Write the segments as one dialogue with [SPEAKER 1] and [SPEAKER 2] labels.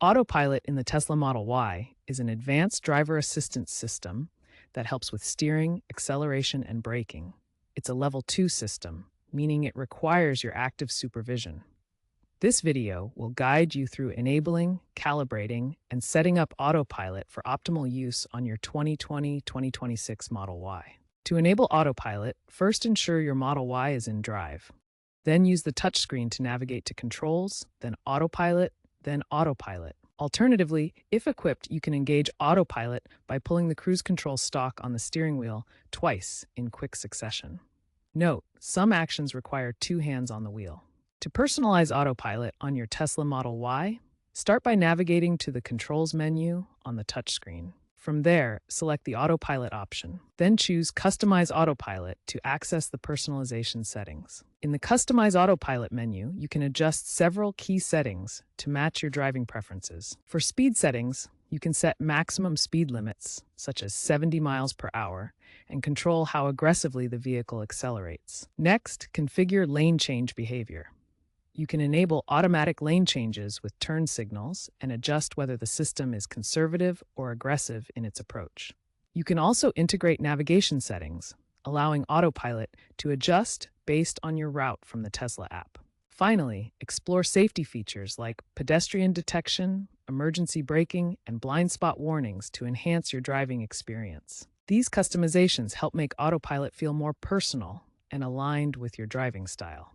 [SPEAKER 1] Autopilot in the Tesla Model Y is an advanced driver assistance system that helps with steering, acceleration, and braking. It's a level 2 system, meaning it requires your active supervision. This video will guide you through enabling, calibrating, and setting up Autopilot for optimal use on your 2020-2026 Model Y. To enable Autopilot, first ensure your Model Y is in drive. Then use the touchscreen to navigate to Controls, then Autopilot. Alternatively, if equipped, you can engage Autopilot by pulling the cruise control stalk on the steering wheel twice in quick succession. Note, some actions require 2 hands on the wheel. To personalize Autopilot on your Tesla Model Y, start by navigating to the Controls menu on the touchscreen. From there, select the Autopilot option. Then choose Customize Autopilot to access the personalization settings. In the Customize Autopilot menu, you can adjust several key settings to match your driving preferences. For speed settings, you can set maximum speed limits, such as 70 miles per hour, and control how aggressively the vehicle accelerates. Next, configure lane change behavior. You can enable automatic lane changes with turn signals and adjust whether the system is conservative or aggressive in its approach. You can also integrate navigation settings, allowing Autopilot to adjust based on your route from the Tesla app. Finally, explore safety features like pedestrian detection, emergency braking, and blind spot warnings to enhance your driving experience. These customizations help make Autopilot feel more personal and aligned with your driving style.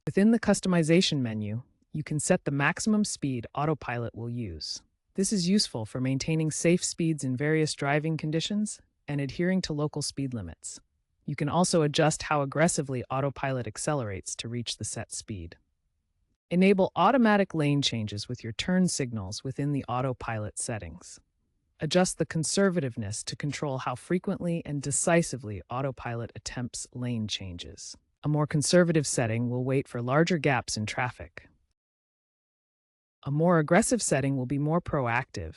[SPEAKER 1] Within the customization menu, you can set the maximum speed Autopilot will use. This is useful for maintaining safe speeds in various driving conditions and adhering to local speed limits. You can also adjust how aggressively Autopilot accelerates to reach the set speed. Enable automatic lane changes with your turn signals within the Autopilot settings. Adjust the conservativeness to control how frequently and decisively Autopilot attempts lane changes. A more conservative setting will wait for larger gaps in traffic. A more aggressive setting will be more proactive,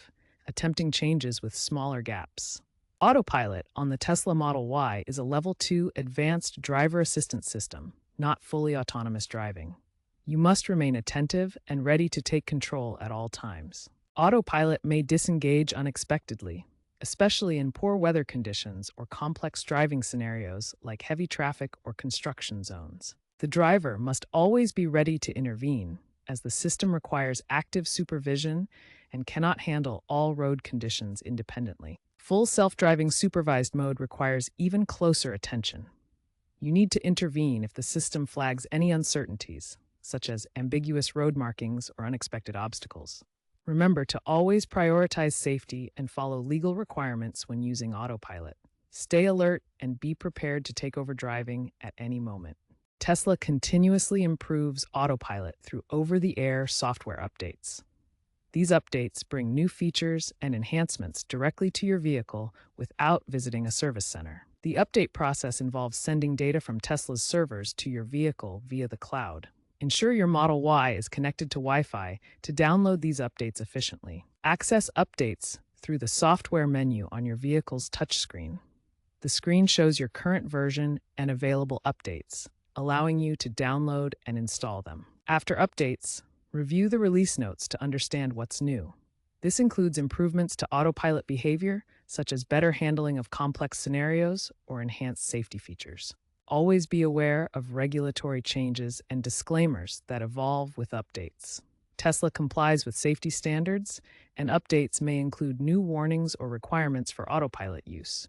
[SPEAKER 1] attempting changes with smaller gaps. Autopilot on the Tesla Model Y is a Level 2 advanced driver assistance system, not fully autonomous driving. You must remain attentive and ready to take control at all times. Autopilot may disengage unexpectedly, especially in poor weather conditions or complex driving scenarios like heavy traffic or construction zones. The driver must always be ready to intervene, as the system requires active supervision and cannot handle all road conditions independently. Full self-driving supervised mode requires even closer attention. You need to intervene if the system flags any uncertainties, such as ambiguous road markings or unexpected obstacles. Remember to always prioritize safety and follow legal requirements when using Autopilot. Stay alert and be prepared to take over driving at any moment. Tesla continuously improves Autopilot through over-the-air software updates. These updates bring new features and enhancements directly to your vehicle without visiting a service center. The update process involves sending data from Tesla's servers to your vehicle via the cloud. Ensure your Model Y is connected to Wi-Fi to download these updates efficiently. Access updates through the software menu on your vehicle's touchscreen. The screen shows your current version and available updates, allowing you to download and install them. After updates, review the release notes to understand what's new. This includes improvements to Autopilot behavior, such as better handling of complex scenarios or enhanced safety features. Always be aware of regulatory changes and disclaimers that evolve with updates. Tesla complies with safety standards, and updates may include new warnings or requirements for Autopilot use.